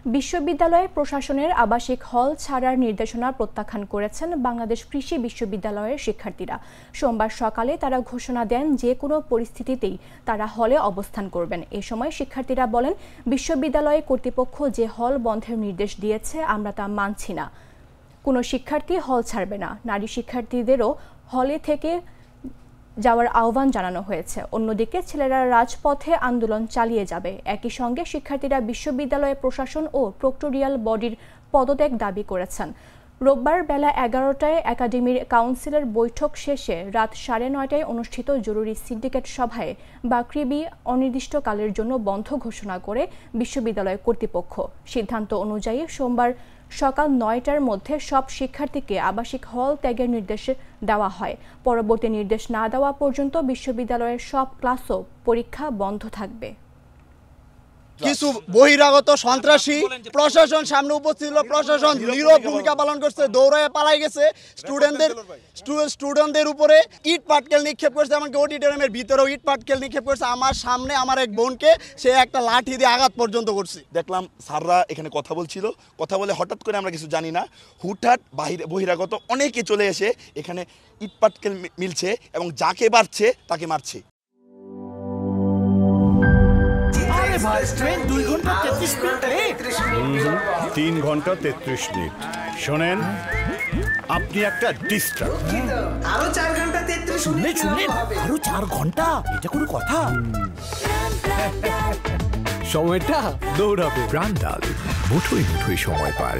বিশ্ববিদ্যালয় প্রশাসনের আবাসিক হল ছাড়ার নির্দেশনা প্রত্যাখ্যান করেছেন বাংলাদেশ কৃষি বিশ্ববিদ্যালয়ের শিক্ষার্থীরা। সোমবার সকালে তারা ঘোষণা দেন যে কোনো পরিস্থিতিতেই তারা হলে অবস্থান করবেন। এ সময় শিক্ষার্থীরা বলেন, বিশ্ববিদ্যালয় কর্তৃপক্ষ যে হল বন্ধের নির্দেশ দিয়েছে আমরা তা মানছি না। কোনো শিক্ষার্থী হল ছাড়বে না। নারী শিক্ষার্থীদেরও হলে থেকে যাওয়ার আহ্বান জানানো হয়েছে। অন্যদিকে ছেলেরা রাজপথে আন্দোলন চালিয়ে যাবে। একই সঙ্গে শিক্ষার্থীরা বিশ্ববিদ্যালয় প্রশাসন ও প্রক্টোরিয়াল বডির পদত্যাগ দাবি করেছেন। রোববার বেলা 11টায় একাডেমির কাউন্সিলের বৈঠক শেষে রাত 9:30টায় অনুষ্ঠিত জরুরি সিন্ডিকেট সভায় বাকৃবি অনির্দিষ্টকালের জন্য বন্ধ ঘোষণা করে বিশ্ববিদ্যালয় কর্তৃপক্ষ। সিদ্ধান্ত অনুযায়ী সোমবার সকাল 9টার মধ্যে সব শিক্ষার্থীকে আবাসিক হল ত্যাগের নির্দেশ দেওয়া হয়। পরবর্তী নির্দেশ না দেওয়া পর্যন্ত বিশ্ববিদ্যালয়ের সব ক্লাস ও পরীক্ষা বন্ধ থাকবে। কিছু বহিরাগত সন্ত্রাসী প্রশাসন সামনে উপস্থিত ছিল। প্রশাসন নীরব ভূমিকা পালন করছে, দৌড়ায় পালাই গেছে। স্টুডেন্টদের উপরে ইট পাটকেল নিক্ষেপ করছে, এমনকি অডিটোরিয়ামের ভিতরেও ইট পাটকেল নিক্ষেপ করছে। আমার সামনে আমার এক বোনকে সে একটা লাঠি দিয়ে আঘাত পর্যন্ত করছে। দেখলাম স্যাররা এখানে কথা বলছিল, কথা বলে হঠাৎ করে আমরা কিছু জানি না, হুটহাট বহিরাগত অনেকে চলে এসে এখানে ইট পাটকেল মিলছে এবং যাকে পারছে তাকে মারছে। ট্রেন 2 ঘন্টা 33 মিনিট 3 ঘন্টা 33 মিনিট। শোনেন, আপনি একটা ডিস্টার্ব। আরো 4 ঘন্টা 33 মিনিট শুনেন, আরো 4 ঘন্টা, এটা কোনো কথা? সময়টা দৌড়াবে। প্রাণডাল মুঠোয় মুঠোয় সময় পার।